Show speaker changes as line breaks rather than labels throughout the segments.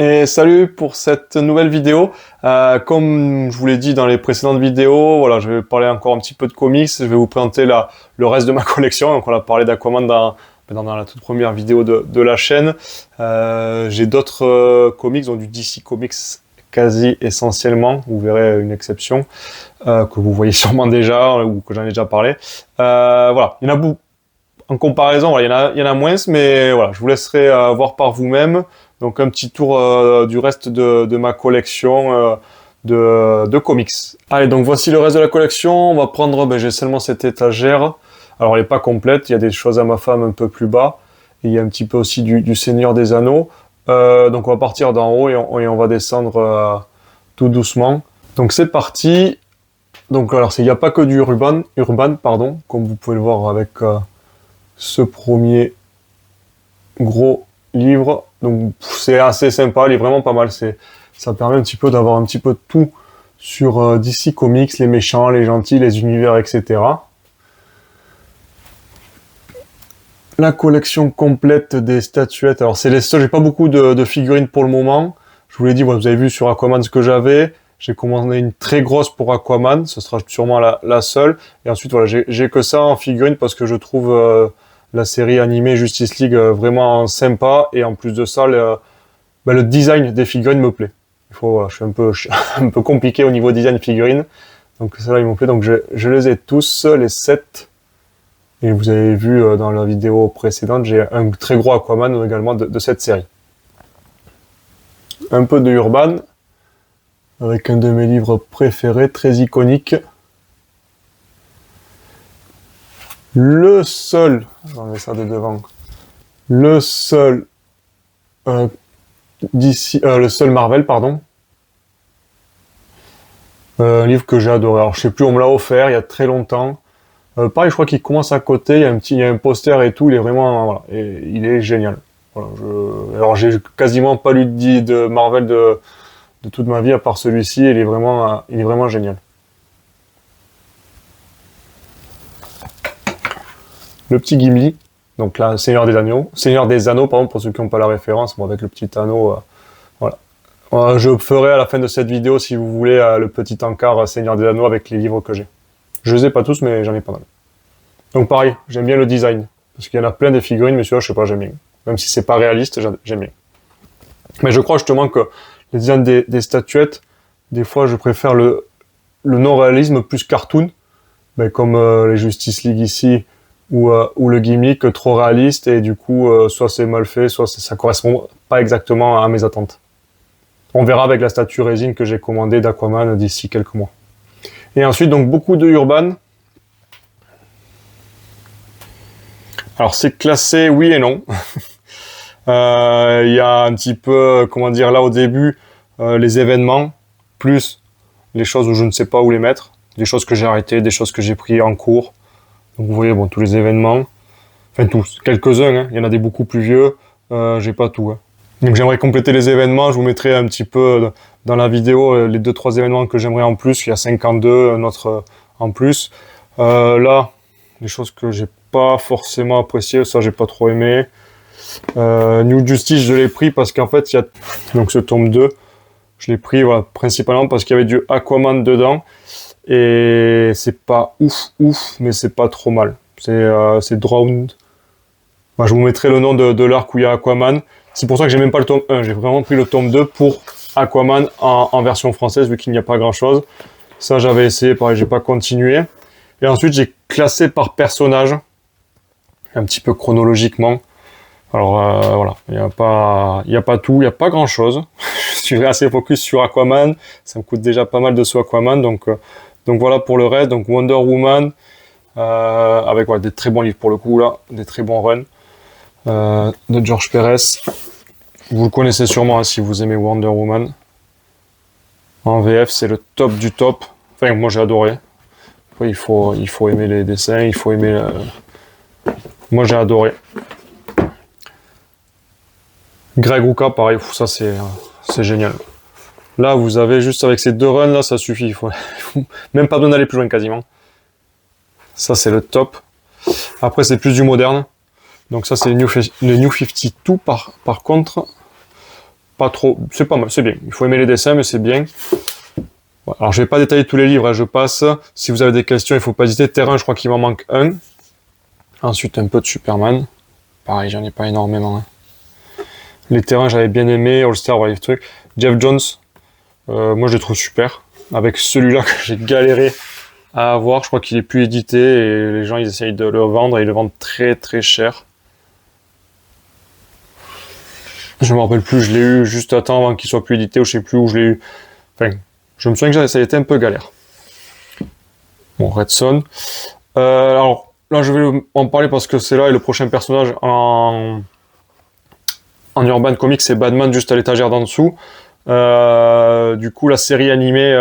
Et salut pour cette nouvelle vidéo. Comme je vous l'ai dit dans les précédentes vidéos, voilà, je vais parler encore un petit peu de comics. Je vais vous présenter le reste de ma collection. Donc on a parlé d'Aquaman dans la toute première vidéo de la chaîne. J'ai d'autres comics, donc du DC Comics quasi essentiellement. Vous verrez une exception que vous voyez sûrement déjà ou que j'en ai déjà parlé. Voilà, il y en a beaucoup. En comparaison, voilà, il y en a moins, mais voilà, je vous laisserai voir par vous-même. Donc un petit tour du reste de ma collection de comics. Allez, donc voici le reste de la collection. On va prendre, j'ai seulement cette étagère. Alors elle n'est pas complète, il y a des choses à ma femme un peu plus bas. Et il y a un petit peu aussi du Seigneur des Anneaux. Donc on va partir d'en haut et on va descendre tout doucement. Donc c'est parti. Donc alors il n'y a pas que du Urban, pardon, comme vous pouvez le voir avec ce premier gros livre. Donc c'est assez sympa, il est vraiment pas mal. Ça permet un petit peu d'avoir un petit peu de tout sur DC Comics, les méchants, les gentils, les univers, etc. La collection complète des statuettes. Alors c'est les seuls, j'ai pas beaucoup de figurines pour le moment. Je vous l'ai dit, vous avez vu sur Aquaman ce que j'avais. J'ai commandé une très grosse pour Aquaman, ce sera sûrement la seule. Et ensuite voilà, j'ai que ça en figurine parce que je trouve la série animée Justice League vraiment sympa, et en plus de ça le design des figurines me plaît. Je suis un peu compliqué au niveau design figurines, donc ça là il me plaît. Donc je les ai tous, les 7, et vous avez vu dans la vidéo précédente, j'ai un très gros Aquaman également de cette série. Un peu de Urban avec un de mes livres préférés, très iconique. Le seul, j'en mets ça de devant, le seul le seul Marvel, pardon. Un livre que j'ai adoré. Alors je sais plus, on me l'a offert il y a très longtemps. Pareil, je crois qu'il commence à côté, il y a un poster et tout, il est vraiment, voilà, et il est génial. Voilà, alors j'ai quasiment pas lu de Marvel de toute ma vie à part celui-ci, il est vraiment génial. Le petit Gimli, donc là, Seigneur des Anneaux, pardon, pour ceux qui n'ont pas la référence, bon, avec le petit anneau, voilà. Je ferai à la fin de cette vidéo, si vous voulez, le petit encart Seigneur des Anneaux avec les livres que j'ai. Je les ai pas tous, mais j'en ai pas mal. Donc pareil, j'aime bien le design, parce qu'il y en a plein des figurines, mais celui-là, je sais pas, j'aime bien. Même si c'est pas réaliste, j'aime bien. Mais je crois justement que le design des statuettes, des fois, je préfère le non-réalisme plus cartoon, comme les Justice League ici, ou le gimmick trop réaliste, et du coup soit c'est mal fait, soit ça correspond pas exactement à mes attentes. On verra avec la statue résine que j'ai commandée d'Aquaman d'ici quelques mois. Et ensuite donc beaucoup de Urban. Alors c'est classé oui et non. Il y a un petit peu, comment dire, là au début, les événements, plus les choses où je ne sais pas où les mettre, des choses que j'ai arrêtées, des choses que j'ai pris en cours. Donc vous voyez, bon, tous les événements, enfin tous, quelques-uns, hein. Il y en a des beaucoup plus vieux, j'ai pas tout. Hein. Donc j'aimerais compléter les événements, je vous mettrai un petit peu dans la vidéo les 2-3 événements que j'aimerais en plus. Il y a 52, un autre en plus. Là, des choses que j'ai pas forcément appréciées, ça j'ai pas trop aimé. New Justice, je l'ai pris parce qu'en fait, il y a donc ce tome 2, je l'ai pris voilà, principalement parce qu'il y avait du Aquaman dedans. Et c'est pas ouf, mais c'est pas trop mal. C'est Drowned. Moi, je vous mettrai le nom de l'arc où il y a Aquaman. C'est pour ça que j'ai même pas le tome 1. J'ai vraiment pris le tome 2 pour Aquaman en version française, vu qu'il n'y a pas grand chose. Ça, j'avais essayé, pareil, j'ai pas continué. Et ensuite, j'ai classé par personnage, un petit peu chronologiquement. Alors voilà, il n'y a pas tout, il n'y a pas grand chose. Je suis assez focus sur Aquaman. Ça me coûte déjà pas mal de sous Aquaman, donc voilà pour le reste. Donc Wonder Woman, avec voilà, des très bons livres pour le coup là, des très bons runs de George Pérez. Vous le connaissez sûrement hein, si vous aimez Wonder Woman. En VF, c'est le top du top. Enfin, moi j'ai adoré. Après, il faut aimer les dessins, il faut aimer. Moi j'ai adoré. Greg Rucka, pareil, ça c'est génial. Là, vous avez juste avec ces 2 runs là, ça suffit. Il faut même pas besoin d'aller plus loin quasiment. Ça c'est le top. Après c'est plus du moderne. Donc ça c'est le New 52 par contre. pas trop, c'est pas mal, c'est bien. Il faut aimer les dessins, mais c'est bien. Alors, je vais pas détailler tous les livres, hein, je passe. Si vous avez des questions, il faut pas hésiter. Terrain, je crois qu'il m'en manque un. Ensuite, un peu de Superman. Pareil, j'en ai pas énormément. Hein. Les terrains, j'avais bien aimé. All-Star, voilà les trucs. Jeff Jones, moi, je le trouve super. Avec celui-là que j'ai galéré à avoir, je crois qu'il est plus édité et les gens, ils essayent de le vendre et ils le vendent très très cher. Je me rappelle plus, je l'ai eu juste à temps avant qu'il soit plus édité ou je sais plus où je l'ai eu. Enfin, je me souviens que ça a été un peu galère. Bon, Red Son. Alors, là, je vais en parler parce que c'est là et le prochain personnage en Urban Comics, c'est Batman juste à l'étagère d'en dessous. Du coup, la série animée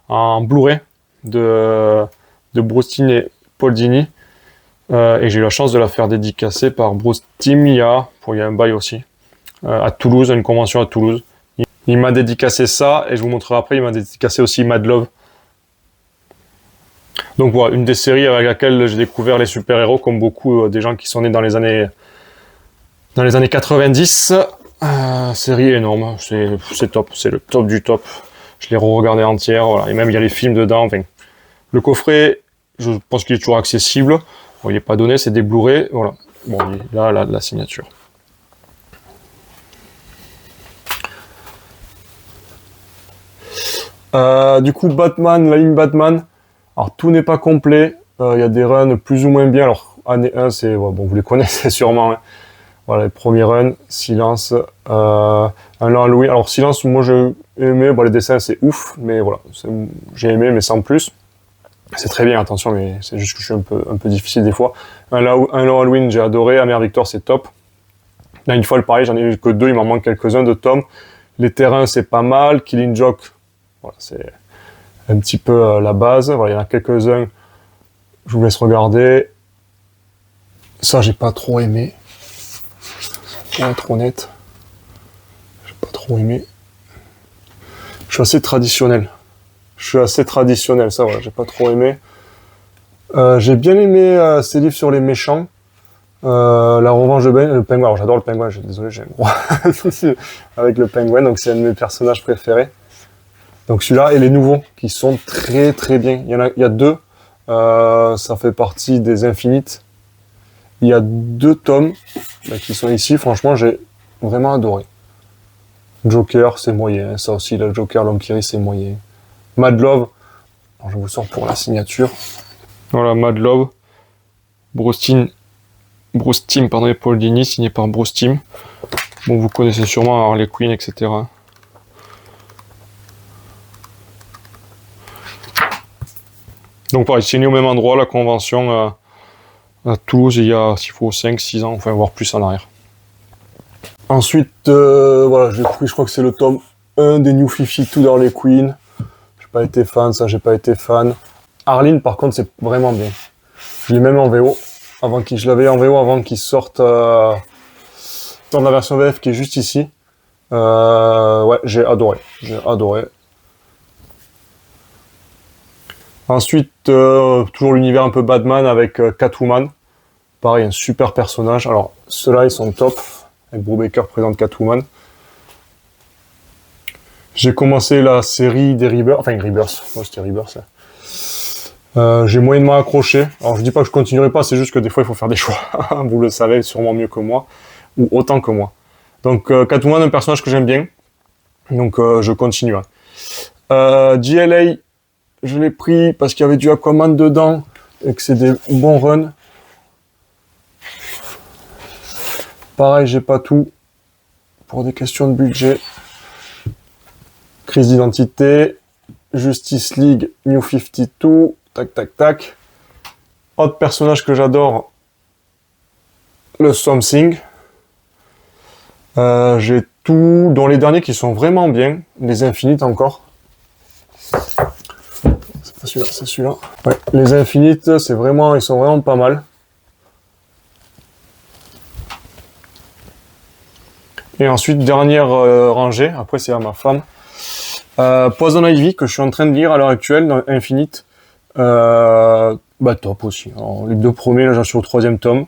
en Blu-ray de Bruce Timm et Paul Dini. Et j'ai eu la chance de la faire dédicacer par Bruce Timm il y a un bail aussi. À Toulouse, à une convention à Toulouse. Il m'a dédicacé ça, et je vous montrerai après, il m'a dédicacé aussi Mad Love. Donc voilà, une des séries avec laquelle j'ai découvert les super-héros, comme beaucoup des gens qui sont nés dans les années 90. Série énorme, c'est top, c'est le top du top. Je l'ai re-regardé entière, voilà. Et même il y a les films dedans. Enfin, le coffret, je pense qu'il est toujours accessible. Bon, il n'est pas donné, c'est des Blu-ray, voilà. Bon, là, la signature. Du coup, Batman, la ligne Batman. Alors, tout n'est pas complet. Il y a des runs plus ou moins bien. Alors, année 1, c'est... bon, vous les connaissez sûrement. Hein. Voilà, les premiers runs. Silence. Un long Halloween. Alors, Silence, moi, j'ai aimé. Bon, les dessins, c'est ouf. Mais voilà, j'ai aimé, mais sans plus. C'est très bien, attention, mais c'est juste que je suis un peu difficile des fois. Un long Halloween, j'ai adoré. Amère Victor, c'est top. Là, une fois, pareil, j'en ai eu que 2. Il m'en manque quelques-uns de tomes. Les terrains, c'est pas mal. Killing Joke. Voilà, c'est un petit peu la base. Voilà, il y en a quelques-uns. Je vous laisse regarder. Ça, j'ai pas trop aimé. Pour être honnête. J'ai pas trop aimé. Je suis assez traditionnel. Ça, voilà, j'ai pas trop aimé. J'ai bien aimé ces livres sur les méchants. La revanche de Ben, le pingouin. Alors, j'adore le pingouin, désolé, j'ai un gros souci avec le pingouin, donc c'est un de mes personnages préférés. Donc celui-là et les nouveaux qui sont très très bien. Il y a 2. Ça fait partie des Infinites. Il y a 2 tomes qui sont ici. Franchement, j'ai vraiment adoré. Joker, c'est moyen. Ça aussi, le Joker, l'homme qui rit, c'est moyen. Mad Love. Alors, je vous sors pour la signature. Voilà, Mad Love. Bruce Timm, et Paul Dini, signé par Bruce Timm. Bon, vous connaissez sûrement Harley Quinn, etc. Donc pareil, signé au même endroit, la convention à Toulouse, il y a, s'il faut, 5-6 ans, enfin voire plus en arrière. Ensuite, voilà, j'ai pris, je crois que c'est le tome 1 des New 52 d'Harley Quinn. J'ai pas été fan, ça, j'ai pas été fan. Arline, par contre, c'est vraiment bien. Je l'ai même en VO, je l'avais en VO avant qu'il sorte dans la version VF qui est juste ici. Ouais, j'ai adoré. Ensuite, toujours l'univers un peu Batman avec Catwoman. Pareil, un super personnage. Alors, ceux-là, ils sont top. Et Brubaker présente Catwoman. J'ai commencé la série des Rebirth. Enfin, Rebirth. Moi, c'était Rebirth. J'ai moyennement accroché. Alors, je dis pas que je continuerai pas, c'est juste que des fois, il faut faire des choix. Vous le savez sûrement mieux que moi. Ou autant que moi. Donc, Catwoman, un personnage que j'aime bien. Donc, je continuerai. GLA, je l'ai pris parce qu'il y avait du Aquaman dedans et que c'est des bons runs. Pareil, j'ai pas tout pour des questions de budget. Crise d'identité, Justice League, New 52, tac. Autre personnage que j'adore, le Swamp Thing. J'ai tout, dont les derniers qui sont vraiment bien, les Infinites encore. C'est pas celui-là, c'est celui-là. Ouais, les Infinites, ils sont vraiment pas mal. Et ensuite, dernière rangée, après c'est à ma femme. Poison Ivy, que je suis en train de lire à l'heure actuelle, dans Infinite. Top aussi. Alors, les 2 premiers, là j'en suis au 3e tome.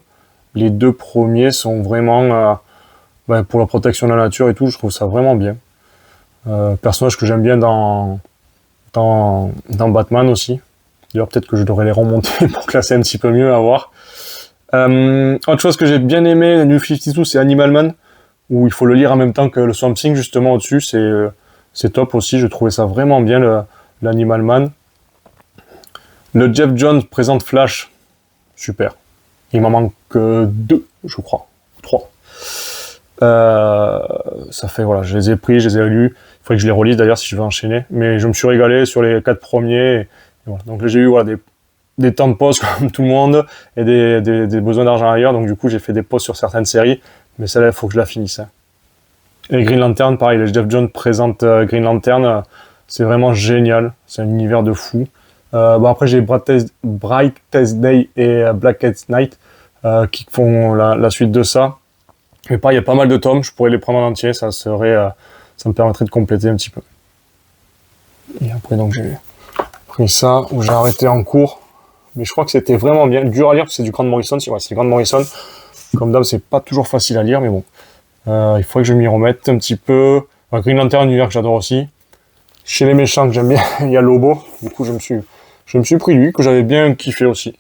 Les 2 premiers sont vraiment pour la protection de la nature et tout, je trouve ça vraiment bien. Personnage que j'aime bien dans Batman aussi. D'ailleurs, peut-être que je devrais les remonter pour classer un petit peu mieux, à voir. Autre chose que j'ai bien aimé, la New 52, c'est Animal Man, où il faut le lire en même temps que le Swamp Thing, justement, au-dessus. C'est top aussi, je trouvais ça vraiment bien, l'Animal Man. Le Jeff Jones présente Flash, super. Il m'en manque 2, je crois. 3. Ça fait, voilà, je les ai pris, je les ai lus. Il faudrait que je les relise d'ailleurs si je veux enchaîner. Mais je me suis régalé sur les 4 premiers. Et voilà. Donc là, j'ai eu voilà, des temps de pause comme tout le monde et des besoins d'argent ailleurs. Donc du coup, j'ai fait des pauses sur certaines séries. Mais celle-là, il faut que je la finisse. Hein. Et Green Lantern, pareil, les Jeff Jones présente Green Lantern. C'est vraiment génial. C'est un univers de fou. Après, j'ai Brightest Day et Blackest Night qui font la suite de ça. Mais pareil, il y a pas mal de tomes. Je pourrais les prendre en entier. Ça me permettrait de compléter un petit peu. Et après, donc, j'ai pris ça où j'ai arrêté en cours. Mais je crois que c'était vraiment bien. Dur à lire, parce que c'est du Grant Morrison. C'est Grant Morrison. Comme d'hab, c'est pas toujours facile à lire, mais bon. Il faudrait que je m'y remette un petit peu. Green Lantern, un univers que j'adore aussi. Chez les méchants que j'aime bien, il y a Lobo. Du coup, je me suis pris lui, que j'avais bien kiffé aussi.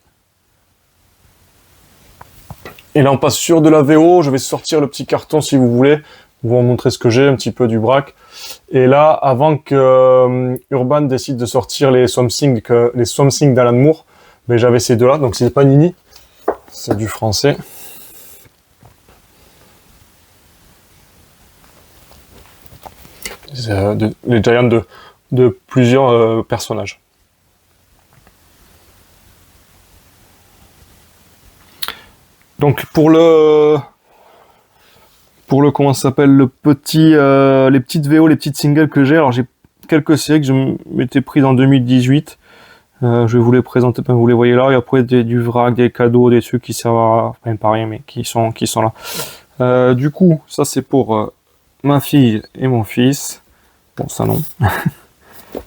Et là, on passe sur de la VO. Je vais sortir le petit carton si vous voulez. Vous montrer ce que j'ai, un petit peu du braque. Et là, avant que Urban décide de sortir les Swamp Thing d'Alan Moore, mais j'avais ces deux-là. Donc, c'est pas Nini. C'est du français. Les Giants de plusieurs personnages. Donc pour le comment ça s'appelle, le petit les petites VO, les petites singles que j'ai, alors j'ai quelques séries que je m'étais pris en 2018. Je vais vous les présenter, vous les voyez là, et après du vrac, des cadeaux, des trucs qui servent à enfin, pas rien, mais qui sont là. Du coup, ça c'est pour ma fille et mon fils. Bon, ça non.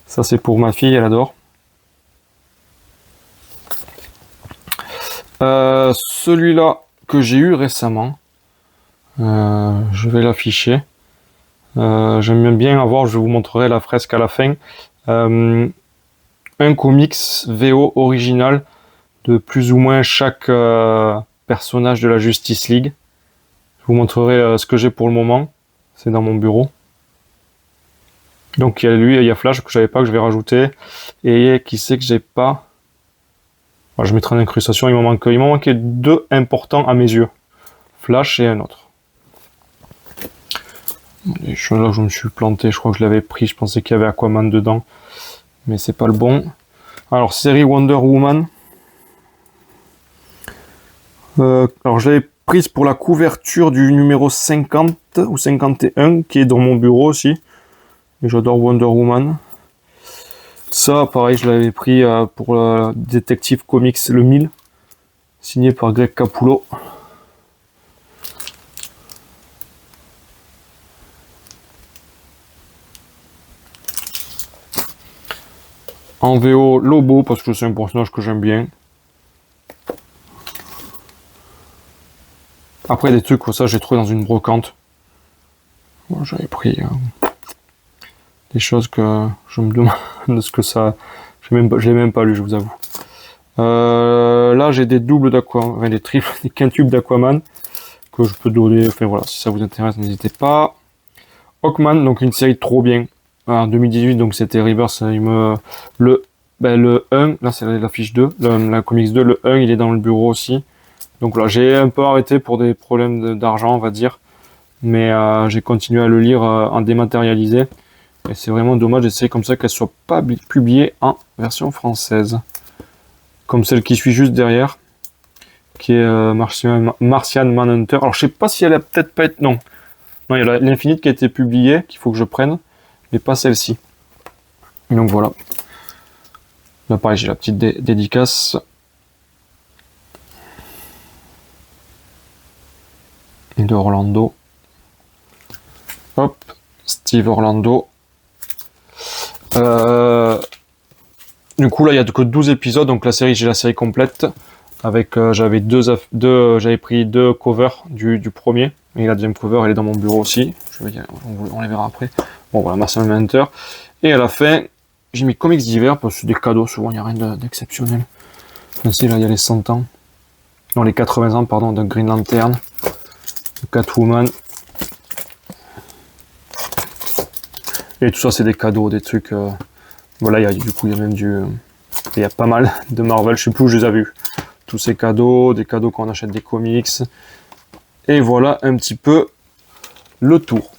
Ça c'est pour ma fille, elle adore. Celui-là que j'ai eu récemment, je vais l'afficher. J'aime bien avoir, je vous montrerai la fresque à la fin, un comics VO original de plus ou moins chaque personnage de la Justice League. Je vous montrerai ce que j'ai pour le moment. C'est dans mon bureau. Donc il y a lui et il y a Flash que je savais pas, que je vais rajouter. Et qui sait que j'ai pas. Alors, je mettrai en incrustation, il m'en manquait 2 importants à mes yeux. Flash et un autre. Et là, je me suis planté, je crois que je l'avais pris, je pensais qu'il y avait Aquaman dedans. Mais c'est pas le bon. Alors, série Wonder Woman. Alors, je l'avais prise pour la couverture du numéro 50 ou 51, qui est dans mon bureau aussi. Et j'adore Wonder Woman. Ça, pareil, je l'avais pris pour Detective Comics le 1000, signé par Greg Capullo. En VO, Lobo, parce que c'est un personnage que j'aime bien. Après, des trucs comme ça, j'ai trouvé dans une brocante. Bon, j'avais pris des choses que je me demande ce que ça... Je l'ai même pas lu, je vous avoue. Là, j'ai des doubles d'Aquaman, enfin, des triples, des quintuples d'Aquaman que je peux donner. Enfin voilà, si ça vous intéresse, n'hésitez pas. Hawkman, donc une série trop bien. En 2018, donc c'était Rebirth. Le 1, là c'est la fiche 2, la comics 2, le 1 il est dans le bureau aussi. Donc là, j'ai un peu arrêté pour des problèmes d'argent, on va dire. Mais j'ai continué à le lire en dématérialisé. Et c'est vraiment dommage d'essayer comme ça qu'elle soit pas publiée en version française. Comme celle qui suit juste derrière, qui est Martian Manhunter. Alors je sais pas si elle a peut-être pas été... Non, il y a l'Infinite qui a été publiée, qu'il faut que je prenne, mais pas celle-ci. Donc voilà. Là pareil, j'ai la petite dédicace. De Orlando. Hop, Steve Orlando. Du coup là il y a que 12 épisodes, donc la série, j'ai la série complète avec j'avais pris 2 covers du premier, Et la deuxième cover, elle est dans mon bureau aussi. Je vais dire, on les verra après. Bon, voilà, Martian Manhunter. Et à la fin, j'ai mis comics d'hiver parce que c'est des cadeaux, souvent il n'y a rien d'exceptionnel. Ici, là, il y a les 100 ans. Non, les 80 ans, pardon, de Green Lantern, de Catwoman. Et tout ça, c'est des cadeaux, des trucs. Voilà, du coup, il y a même il y a pas mal de Marvel, je sais plus où je les ai vus. Tous ces cadeaux, des cadeaux quand on achète des comics. Et voilà un petit peu le tour.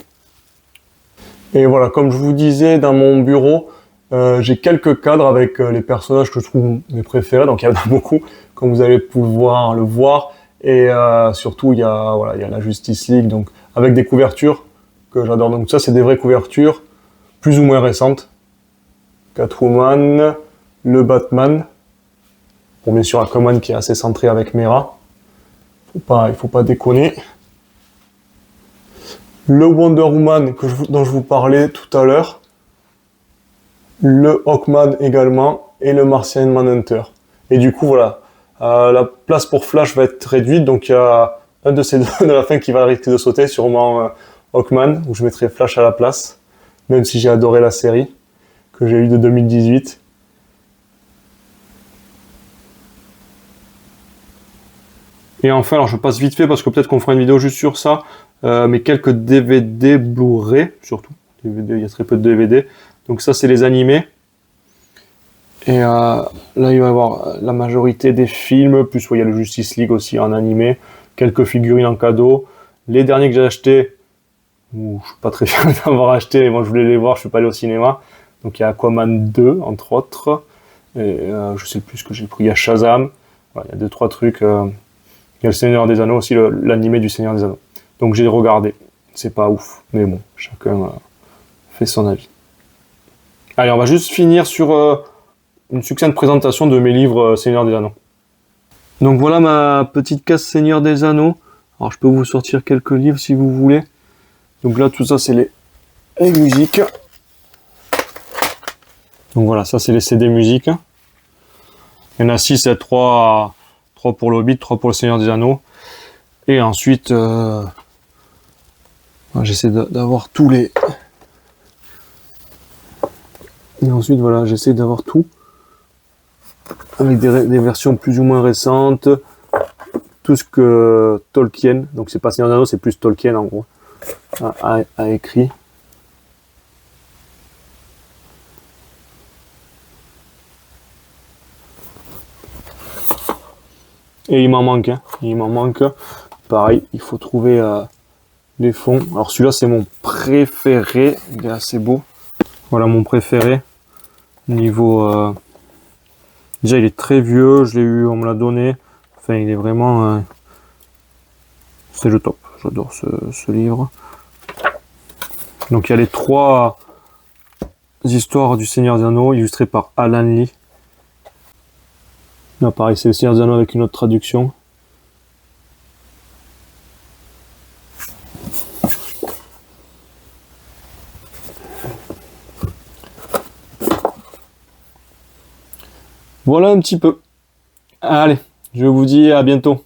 Et voilà, comme je vous disais, dans mon bureau, j'ai quelques cadres avec les personnages que je trouve mes préférés. Donc il y en a beaucoup, comme vous allez pouvoir le voir. Et surtout, il y a la Justice League, donc avec des couvertures que j'adore. Donc ça, c'est des vraies couvertures, plus ou moins récentes. Catwoman, le Batman. Bon, bien sûr, Aquaman qui est assez centré avec Mera. Il faut pas déconner. Le Wonder Woman dont je vous parlais tout à l'heure. Le Hawkman également. Et le Martian Manhunter. Et du coup, voilà. La place pour Flash va être réduite. Donc, il y a un de ces deux de la fin qui va risquer de sauter. Sûrement Hawkman, où je mettrai Flash à la place. Même si j'ai adoré la série que j'ai eue de 2018. Et enfin, alors je passe vite fait parce que peut-être qu'on fera une vidéo juste sur ça, mais quelques DVD Blu-ray, surtout. DVD, il y a très peu de DVD. Donc ça, c'est les animés. Et là, il va y avoir la majorité des films, plus il y a le Justice League aussi en animé, quelques figurines en cadeau. Les derniers que j'ai achetés, je suis pas très fier d'avoir acheté, mais moi je voulais les voir, je suis pas allé au cinéma. Donc il y a Aquaman 2, entre autres. Et je sais plus ce que j'ai pris. Il y a Shazam. Voilà, il y a 2-3 trucs. Il y a le Seigneur des Anneaux aussi, l'animé du Seigneur des Anneaux. Donc j'ai regardé. C'est pas ouf, mais bon, chacun fait son avis. Allez, on va juste finir sur une succincte présentation de mes livres Seigneur des Anneaux. Donc voilà ma petite case Seigneur des Anneaux. Alors je peux vous sortir quelques livres si vous voulez. Donc là, tout ça, c'est les musiques. Donc voilà, ça c'est les CD musique. Il y en a 6, c'est 3 pour le Hobbit, 3 pour le Seigneur des Anneaux. Et ensuite, j'essaie d'avoir tous les... Et ensuite, voilà, j'essaie d'avoir tout. Avec des versions plus ou moins récentes. Tout ce que Tolkien, donc c'est pas Seigneur des Anneaux, c'est plus Tolkien en gros, a écrit. Et il m'en manque, hein. Il m'en manque. Pareil, il faut trouver les fonds. Alors celui-là, c'est mon préféré. Il est assez beau. Voilà mon préféré. Niveau... Déjà, il est très vieux. Je l'ai eu, on me l'a donné. Enfin, il est vraiment... c'est le top. J'adore ce livre. Donc, il y a les 3 histoires du Seigneur des Anneaux, illustrées par Alan Lee. Là, pareil, c'est le Seigneur des Anneaux avec une autre traduction. Voilà un petit peu. Allez, je vous dis à bientôt.